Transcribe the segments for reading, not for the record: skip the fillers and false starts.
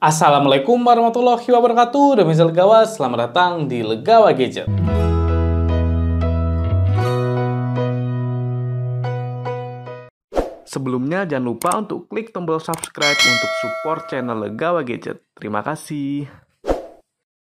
Assalamualaikum warahmatullahi wabarakatuh. Demi Legawa, selamat datang di Legawa Gadget. Sebelumnya jangan lupa untuk klik tombol subscribe untuk support channel Legawa Gadget. Terima kasih.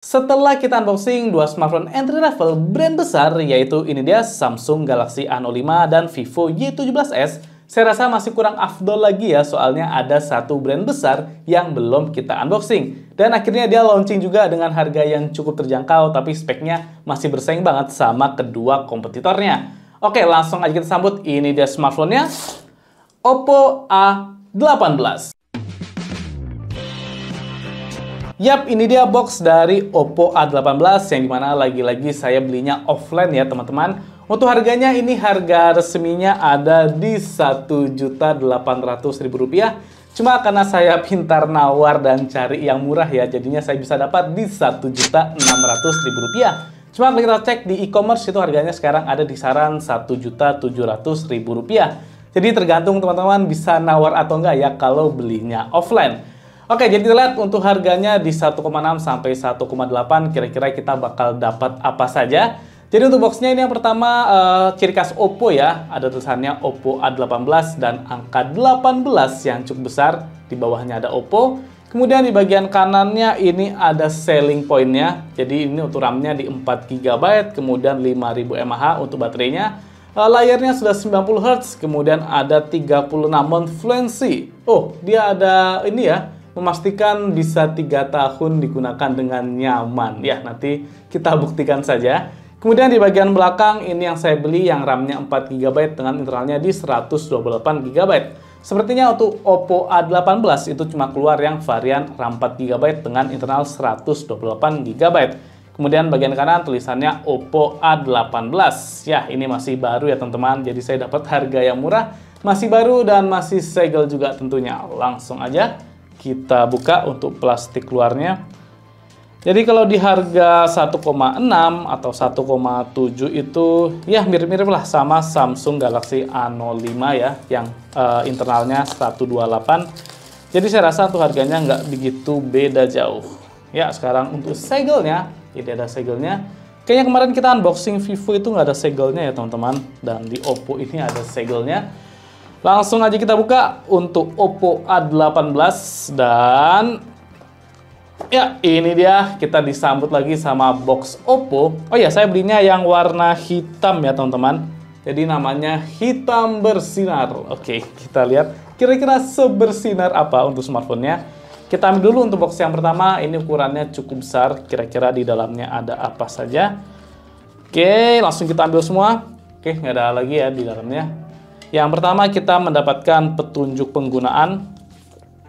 Setelah kita unboxing dua smartphone entry level brand besar, yaitu ini dia Samsung Galaxy A05 dan Vivo Y17s, saya rasa masih kurang afdol lagi ya, soalnya ada satu brand besar yang belum kita unboxing. Dan akhirnya dia launching juga dengan harga yang cukup terjangkau, tapi speknya masih bersaing banget sama kedua kompetitornya. Oke, langsung aja kita sambut. Ini dia smartphone-nya, Oppo A18. Yap, ini dia box dari Oppo A18 yang dimana lagi-lagi saya belinya offline ya teman-teman. Untuk harganya ini harga resminya ada di Rp1.800.000. Cuma karena saya pintar nawar dan cari yang murah ya, jadinya saya bisa dapat di Rp1.600.000. Cuma kalau kita cek di e-commerce itu harganya sekarang ada di kisaran Rp1.700.000. Jadi tergantung teman-teman bisa nawar atau enggak ya kalau belinya offline. Oke, jadi kita lihat untuk harganya di 1,6 sampai 1,8 kira-kira kita bakal dapat apa saja. Jadi untuk boxnya ini yang pertama ciri khas Oppo ya, ada tulisannya Oppo A18 dan angka 18 yang cukup besar, di bawahnya ada Oppo. Kemudian di bagian kanannya ini ada selling point-nya, jadi ini untuk RAM-nya di 4GB, kemudian 5000 mAh untuk baterainya. Layarnya sudah 90 Hz, kemudian ada 36 mount fluency. Oh, dia ada ini ya, memastikan bisa 3 tahun digunakan dengan nyaman. Ya, nanti kita buktikan saja. Kemudian di bagian belakang ini yang saya beli yang RAM-nya 4GB dengan internalnya di 128GB. Sepertinya untuk Oppo A18 itu cuma keluar yang varian RAM 4GB dengan internal 128GB. Kemudian bagian kanan tulisannya Oppo A18. Ya, ini masih baru ya teman-teman. Jadi saya dapat harga yang murah, masih baru dan masih segel juga tentunya. Langsung aja kita buka untuk plastik luarnya. Jadi kalau di harga 1,6 atau 1,7 itu ya mirip-mirip lah sama Samsung Galaxy A05 ya, yang internalnya 128. Jadi saya rasa untuk harganya nggak begitu beda jauh. Ya, sekarang untuk segelnya, ini ada segelnya. Kayaknya kemarin kita unboxing Vivo itu nggak ada segelnya ya teman-teman. Dan di Oppo ini ada segelnya. Langsung aja kita buka untuk Oppo A18 dan ya, ini dia, kita disambut lagi sama box Oppo. Oh ya, saya belinya yang warna hitam ya teman-teman. Jadi namanya hitam bersinar. Oke, kita lihat kira-kira sebersinar apa untuk smartphone-nya. Kita ambil dulu untuk box yang pertama. Ini ukurannya cukup besar. Kira-kira di dalamnya ada apa saja. Oke, langsung kita ambil semua. Oke, nggak ada lagi ya di dalamnya. Yang pertama kita mendapatkan petunjuk penggunaan.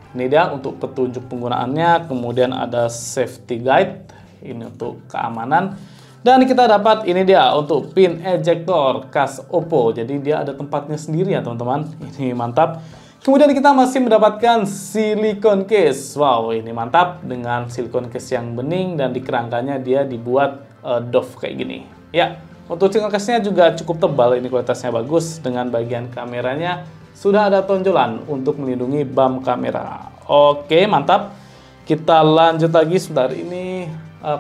Ini dia untuk petunjuk penggunaannya, kemudian ada safety guide, ini untuk keamanan. Dan kita dapat ini dia untuk pin ejector khas Oppo, jadi dia ada tempatnya sendiri ya teman-teman, ini mantap. Kemudian kita masih mendapatkan silicone case, wow ini mantap, dengan silicone case yang bening dan di kerangkanya dia dibuat doff kayak gini. Ya, untuk silicone case-nya juga cukup tebal, ini kualitasnya bagus, dengan bagian kameranya sudah ada tonjolan untuk melindungi bump kamera. Oke, mantap. Kita lanjut lagi sebentar. Ini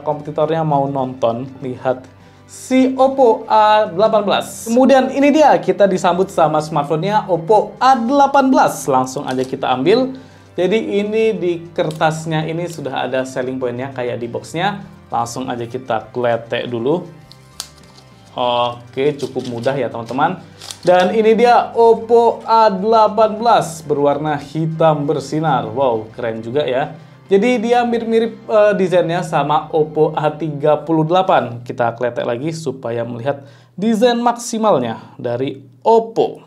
kompetitornya mau nonton. Lihat si Oppo A18. Kemudian ini dia, kita disambut sama smartphone-nya Oppo A18. Langsung aja kita ambil. Jadi ini di kertasnya ini sudah ada selling point-nya kayak di box-nya. Langsung aja kita kletek dulu. Oke, cukup mudah ya teman-teman. Dan ini dia Oppo A18 berwarna hitam bersinar. Wow, keren juga ya. Jadi dia mirip-mirip desainnya sama Oppo A38. Kita kletek lagi supaya melihat desain maksimalnya dari Oppo.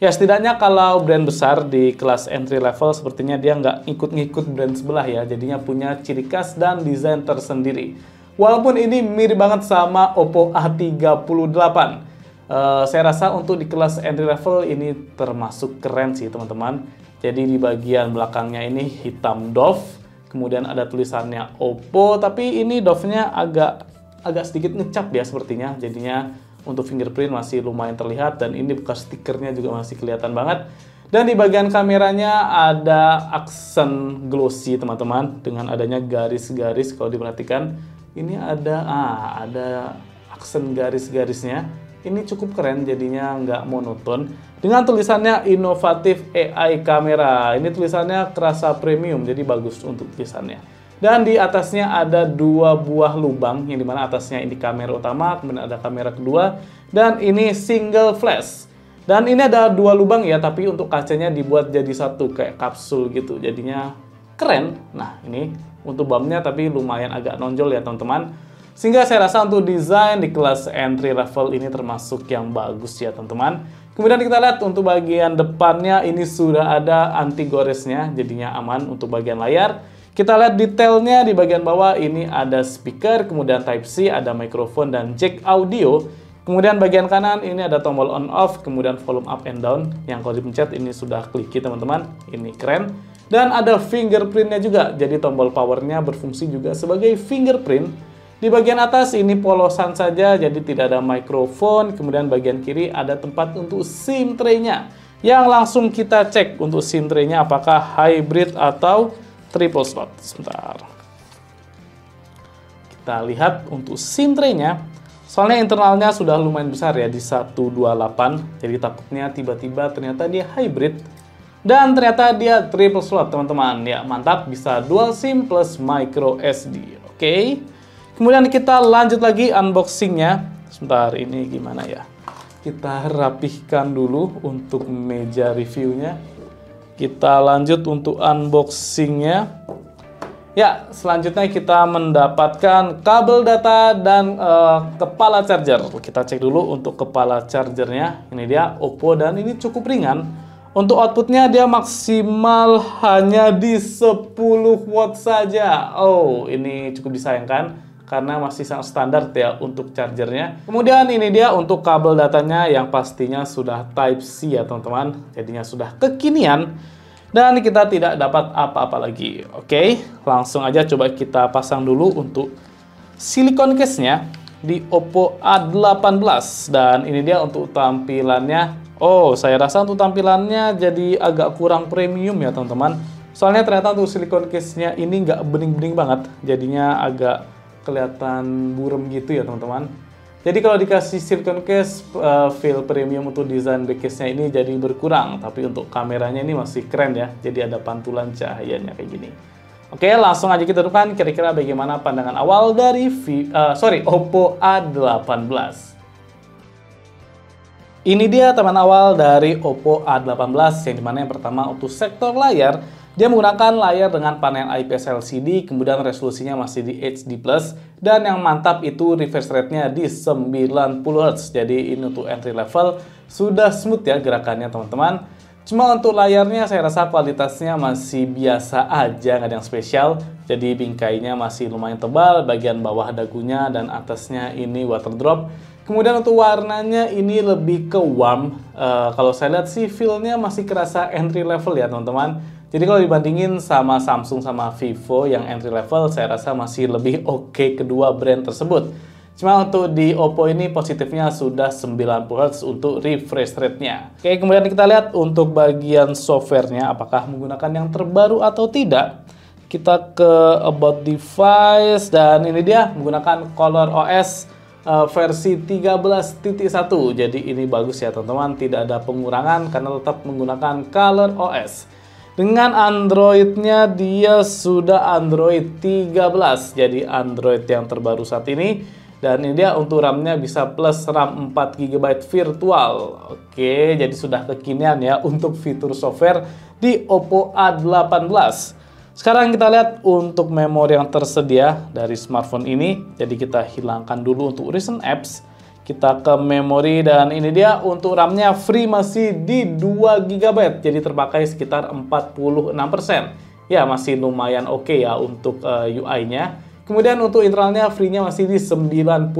Ya, setidaknya kalau brand besar di kelas entry level sepertinya dia nggak ngikut-ngikut brand sebelah ya. Jadinya punya ciri khas dan desain tersendiri. Walaupun ini mirip banget sama Oppo A38. Saya rasa untuk di kelas entry level ini termasuk keren sih teman-teman. Jadi di bagian belakangnya ini hitam doff, kemudian ada tulisannya Oppo, tapi ini doff-nya agak sedikit ngecap ya sepertinya. Jadinya untuk fingerprint masih lumayan terlihat dan ini bekas stikernya juga masih kelihatan banget. Dan di bagian kameranya ada aksen glossy teman-teman, dengan adanya garis-garis. Kalau diperhatikan ini ada aksen garis-garisnya. Ini cukup keren, jadinya nggak monoton. Dengan tulisannya inovatif AI kamera. Ini tulisannya kerasa premium, jadi bagus untuk tulisannya. Dan di atasnya ada 2 buah lubang, yang dimana atasnya ini kamera utama, kemudian ada kamera kedua, dan ini single flash. Dan ini ada 2 lubang ya, tapi untuk kacanya dibuat jadi satu, kayak kapsul gitu. Jadinya keren. Nah, ini untuk BAM-nya tapi lumayan agak nonjol ya teman-teman. Sehingga saya rasa untuk desain di kelas entry level ini termasuk yang bagus ya teman-teman. Kemudian kita lihat untuk bagian depannya ini sudah ada anti goresnya, jadinya aman untuk bagian layar. Kita lihat detailnya di bagian bawah ini ada speaker, kemudian Type-C, ada mikrofon dan jack audio. Kemudian bagian kanan ini ada tombol on off, kemudian volume up and down. Yang kalau dipencet ini sudah clicky teman-teman, ini keren. Dan ada fingerprintnya juga, jadi tombol powernya berfungsi juga sebagai fingerprint. Di bagian atas ini polosan saja, jadi tidak ada mikrofon. Kemudian bagian kiri ada tempat untuk SIM tray-nya. Yang langsung kita cek untuk SIM tray-nya apakah hybrid atau triple slot. Sebentar. Kita lihat untuk SIM tray-nya. Soalnya internalnya sudah lumayan besar ya, di 128. Jadi takutnya tiba-tiba ternyata dia hybrid. Dan ternyata dia triple slot teman-teman. Ya mantap, bisa dual SIM plus micro SD. Oke. Kemudian kita lanjut lagi unboxingnya. Sebentar, ini gimana ya? Kita rapihkan dulu untuk meja reviewnya. Kita lanjut untuk unboxingnya. Ya, selanjutnya kita mendapatkan kabel data dan kepala charger. Kita cek dulu untuk kepala chargernya. Ini dia Oppo dan ini cukup ringan. Untuk outputnya dia maksimal hanya di 10 watt saja. Oh, ini cukup disayangkan karena masih sangat standar ya untuk chargernya. Kemudian ini dia untuk kabel datanya yang pastinya sudah Type-C ya teman-teman. Jadinya sudah kekinian. Dan kita tidak dapat apa-apa lagi. Oke, langsung aja coba kita pasang dulu untuk silicone case-nya di Oppo A18. Dan ini dia untuk tampilannya. Oh, saya rasa untuk tampilannya jadi agak kurang premium ya teman-teman. Soalnya ternyata untuk silicone case-nya ini nggak bening-bening banget. Jadinya agak kelihatan burem gitu ya teman-teman. Jadi kalau dikasih silicone case, feel premium untuk desain back case-nya ini jadi berkurang. Tapi untuk kameranya ini masih keren ya. Jadi ada pantulan cahayanya kayak gini. Oke, langsung aja kita tentukan kira-kira bagaimana pandangan awal dari Oppo A18. Ini dia teman awal dari Oppo A18, yang dimana yang pertama untuk sektor layar. Dia menggunakan layar dengan panel IPS LCD, kemudian resolusinya masih di HD+, dan yang mantap itu refresh rate-nya di 90 Hz. Jadi ini untuk entry level, sudah smooth ya gerakannya teman-teman. Cuma untuk layarnya saya rasa kualitasnya masih biasa aja, nggak ada yang spesial. Jadi bingkainya masih lumayan tebal, bagian bawah dagunya dan atasnya ini water drop. Kemudian untuk warnanya ini lebih ke warm. Kalau saya lihat sih feel-nya masih kerasa entry level ya teman-teman. Jadi kalau dibandingin sama Samsung sama Vivo yang entry level, saya rasa masih lebih oke kedua brand tersebut. Cuma untuk di Oppo ini positifnya sudah 90 Hz untuk refresh rate-nya. Oke, kemudian kita lihat untuk bagian software-nya apakah menggunakan yang terbaru atau tidak. Kita ke About Device dan ini dia menggunakan ColorOS versi 13.1. Jadi ini bagus ya teman-teman, tidak ada pengurangan karena tetap menggunakan ColorOS. Dengan Android-nya dia sudah Android 13, jadi Android yang terbaru saat ini. Dan ini dia untuk RAM-nya bisa plus RAM 4 GB virtual. Oke, jadi sudah kekinian ya untuk fitur software di Oppo A18. Sekarang kita lihat untuk memori yang tersedia dari smartphone ini. Jadi kita hilangkan dulu untuk recent apps. Kita ke memori dan ini dia untuk RAM-nya free masih di 2 GB. Jadi terpakai sekitar 46%. Ya masih lumayan oke ya untuk UI-nya. Kemudian untuk internalnya free-nya masih di 96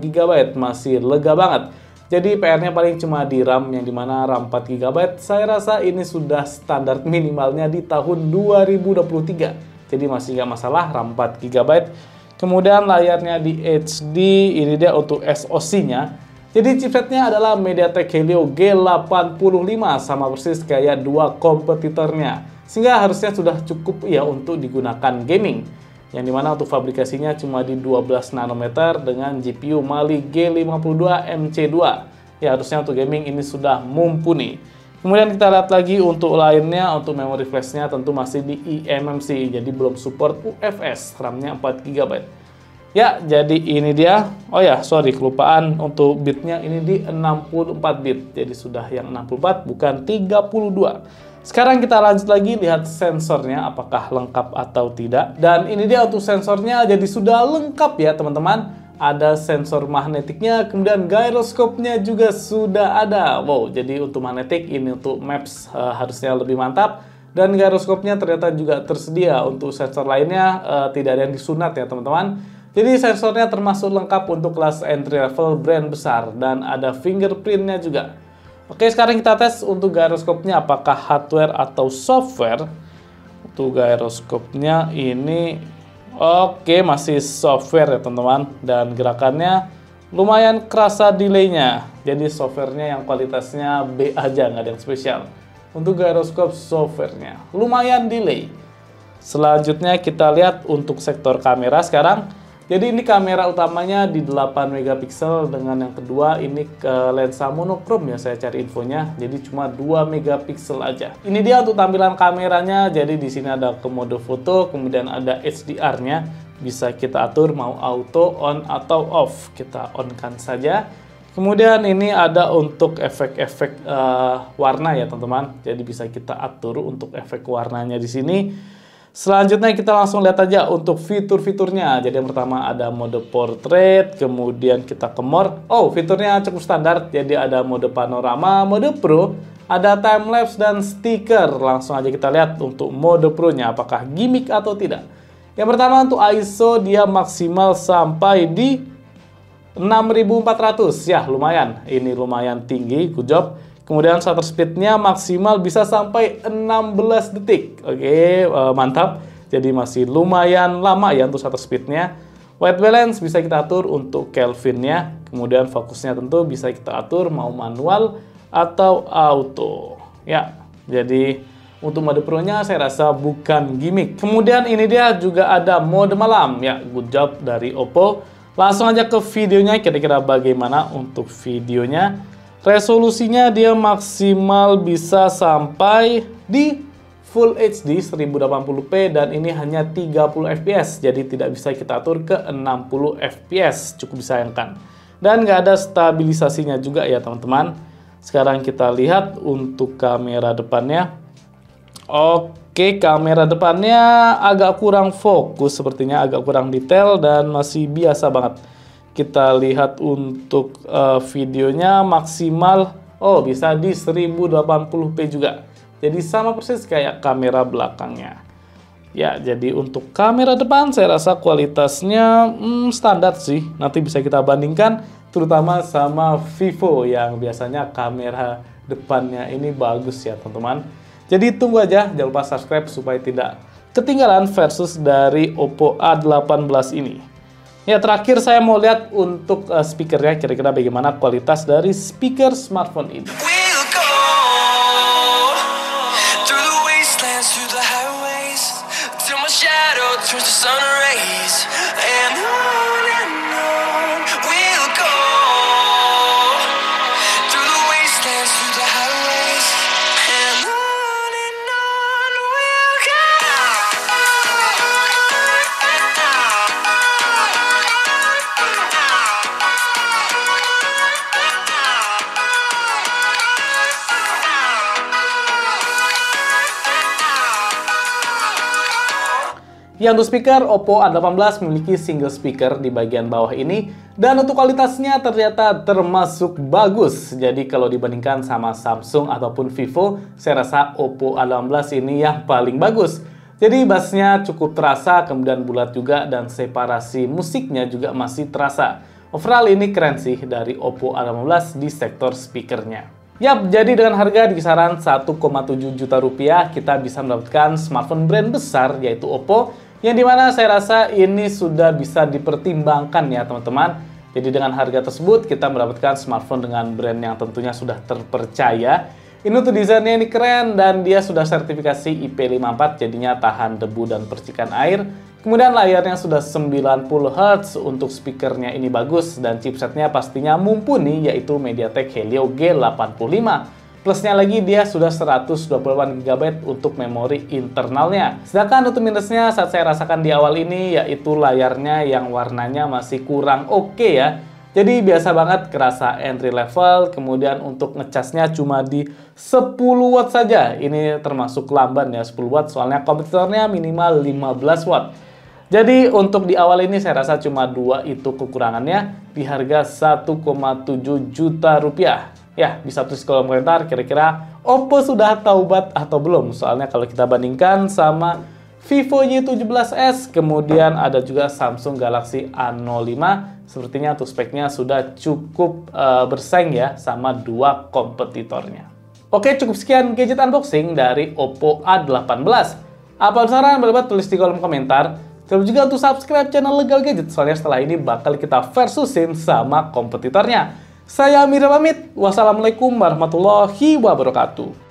GB. Masih lega banget. Jadi PR-nya paling cuma di RAM yang dimana RAM 4 GB. Saya rasa ini sudah standar minimalnya di tahun 2023. Jadi masih nggak masalah RAM 4 GB. Kemudian layarnya di HD, ini dia untuk SoC-nya. Jadi chipsetnya adalah MediaTek Helio G85, sama persis kayak dua kompetitornya. Sehingga harusnya sudah cukup ya untuk digunakan gaming. Yang dimana untuk fabrikasinya cuma di 12 nanometer dengan GPU Mali G52 MC2. Ya harusnya untuk gaming ini sudah mumpuni. Kemudian kita lihat lagi untuk lainnya, untuk memori flashnya tentu masih di eMMC, jadi belum support UFS, RAM-nya 4 GB. Ya, jadi ini dia. Oh ya, sorry, kelupaan untuk bitnya ini di 64 bit, jadi sudah yang 64 bukan 32. Sekarang kita lanjut lagi lihat sensornya apakah lengkap atau tidak. Dan ini dia untuk sensornya, jadi sudah lengkap ya teman-teman. Ada sensor magnetiknya, kemudian gyroscope-nya juga sudah ada. Wow, jadi untuk magnetik ini untuk maps harusnya lebih mantap. Dan gyroscope-nya ternyata juga tersedia. Untuk sensor lainnya tidak ada yang disunat ya teman-teman. Jadi sensornya termasuk lengkap untuk kelas entry level brand besar. Dan ada fingerprint-nya juga. Oke, sekarang kita tes untuk gyroscope-nya apakah hardware atau software. Untuk gyroscope-nya ini oke, masih software ya teman-teman. Dan gerakannya lumayan kerasa delay-nya. Jadi softwarenya yang kualitasnya B aja, nggak ada yang spesial. Untuk gyroscope softwarenya lumayan delay. Selanjutnya kita lihat untuk sektor kamera sekarang. Jadi ini kamera utamanya di 8 megapiksel, dengan yang kedua ini ke lensa monokrom ya, saya cari infonya. Jadi cuma 2 megapiksel aja. Ini dia untuk tampilan kameranya. Jadi di sini ada ke mode foto, kemudian ada HDR-nya. Bisa kita atur mau auto, on atau off. Kita on-kan saja. Kemudian ini ada untuk efek-efek warna ya teman-teman. Jadi bisa kita atur untuk efek warnanya di sini. Selanjutnya kita langsung lihat aja untuk fitur-fiturnya. Jadi yang pertama ada mode portrait, kemudian kita ke more. Oh, fiturnya cukup standar. Jadi ada mode panorama, mode pro, ada time lapse dan stiker. Langsung aja kita lihat untuk mode pro-nya apakah gimmick atau tidak. Yang pertama untuk ISO dia maksimal sampai di 6400. Ya, lumayan. Ini lumayan tinggi, good job. Kemudian shutter speed-nya maksimal bisa sampai 16 detik. Oke, mantap. Jadi masih lumayan lama ya untuk shutter speed-nya. White balance bisa kita atur untuk Kelvin-nya. Kemudian fokusnya tentu bisa kita atur mau manual atau auto. Ya, jadi untuk mode pro-nya saya rasa bukan gimmick. Kemudian ini dia juga ada mode malam. Ya, good job dari Oppo. Langsung aja ke videonya, kira-kira bagaimana untuk videonya. Resolusinya dia maksimal bisa sampai di Full HD 1080p dan ini hanya 30 fps. Jadi tidak bisa kita atur ke 60 fps. Cukup disayangkan. Dan nggak ada stabilisasinya juga ya teman-teman. Sekarang kita lihat untuk kamera depannya. Oke, kamera depannya agak kurang fokus, sepertinya agak kurang detail dan masih biasa banget. Kita lihat untuk videonya maksimal, oh bisa di 1080p juga. Jadi sama persis kayak kamera belakangnya. Ya, jadi untuk kamera depan saya rasa kualitasnya standar sih. Nanti bisa kita bandingkan terutama sama Vivo yang biasanya kamera depannya ini bagus ya teman-teman. Jadi tunggu aja, jangan lupa subscribe supaya tidak ketinggalan versus dari Oppo A18 ini. Ya, terakhir saya mau lihat untuk speakernya, kira-kira bagaimana kualitas dari speaker smartphone ini. Ya, untuk speaker, Oppo A18 memiliki single speaker di bagian bawah ini. Dan untuk kualitasnya ternyata termasuk bagus. Jadi kalau dibandingkan sama Samsung ataupun Vivo, saya rasa Oppo A18 ini yang paling bagus. Jadi bassnya cukup terasa, kemudian bulat juga, dan separasi musiknya juga masih terasa. Overall ini keren sih dari Oppo A18 di sektor speakernya. Yap, jadi dengan harga di kisaran 1,7 juta rupiah, kita bisa mendapatkan smartphone brand besar yaitu Oppo. Yang dimana saya rasa ini sudah bisa dipertimbangkan ya teman-teman. Jadi dengan harga tersebut kita mendapatkan smartphone dengan brand yang tentunya sudah terpercaya. Ini tuh desainnya ini keren dan dia sudah sertifikasi IP54 jadinya tahan debu dan percikan air. Kemudian layarnya sudah 90 Hz, untuk speakernya ini bagus dan chipsetnya pastinya mumpuni yaitu MediaTek Helio G85. Plusnya lagi dia sudah 128 GB untuk memori internalnya. Sedangkan untuk minusnya saat saya rasakan di awal ini yaitu layarnya yang warnanya masih kurang oke ya. Jadi biasa banget kerasa entry level, kemudian untuk ngecasnya cuma di 10 watt saja. Ini termasuk lamban ya 10 watt soalnya kompetitornya minimal 15 watt. Jadi untuk di awal ini saya rasa cuma dua itu kekurangannya di harga 1,7 juta rupiah. Ya, bisa tulis kolom komentar kira-kira Oppo sudah taubat atau belum. Soalnya kalau kita bandingkan sama Vivo Y17s, kemudian ada juga Samsung Galaxy A05. Sepertinya untuk speknya sudah cukup bersaing ya sama dua kompetitornya. Oke, cukup sekian gadget unboxing dari Oppo A18. Apa saran berdebat tulis di kolom komentar. Jangan juga untuk subscribe channel Legal Gadget, soalnya setelah ini bakal kita versusin sama kompetitornya. Saya Amir pamit. Wassalamualaikum warahmatullahi wabarakatuh.